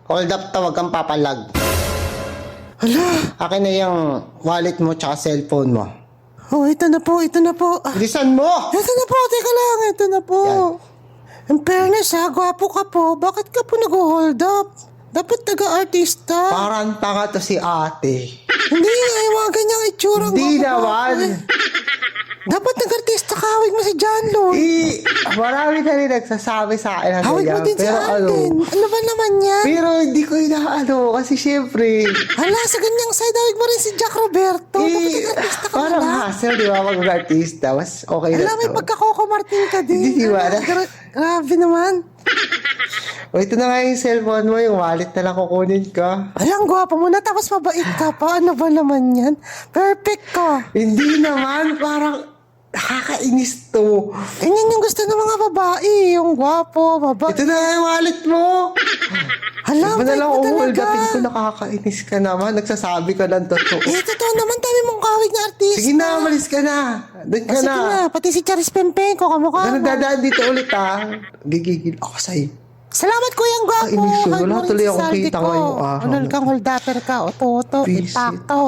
Hold up, tawag kang papalag. Hala. Akin na yung wallet mo tsaka cellphone mo. Oh, ito na po, ito na po. Bilisan mo! Ito na po, teka lang, ito na po. In fairness ha, gwapo ka po. Bakit ka po nag-hold up? Dapat taga-artista. Parang tanga to si ate. Hindi, ay mga ganyang itsura. Hindi naman. Dapat nag-artista ka, hawig mo si John Lloyd. Marami na rin nagsasabi sa akin na Hawig mo ganyan. din si Alden. Ano ba naman yan? Pero hindi ko inaano kasi syempre. Hala, sa ganyang side, hawig mo rin si Jack Roberto. Dapat nag-artista ka Parang pala. hassle, di ba? Mag-artista. Mas okay na Hala, may to. pagka-Coco Martin ka din. Hindi ba? Grabe naman. O, ito na nga yung cellphone mo, yung wallet na lang kukunin ka. Alang gwapo mo na, tapos mabait ka pa. Ano ba naman yan? Perfect ka. Hindi naman, parang nakakainis to. Ganyan yung gusto ng mga babae. Yung gwapo, babae. Ito na nga yung wallet mo. Hala, Di ba na lang bait mo hold talaga. upin ko, nakakainis ka naman. Nagsasabi ka ng totoo. Totoo naman, dami mong kawig na artista. Sige na, malis ka na. Doon ka Sige na. na, pati si Charis Pempenko, kamukha Ano mo. dadaan dito ulit ha? Gigigil ako sa'yo. Salamat kuyang gwapo. Kainis yun. Wala Hawig mo rin tuloy si akong Saldi kita ko. ngayong araw. Unal kang hold upper ka. Oto, Visit. impacto.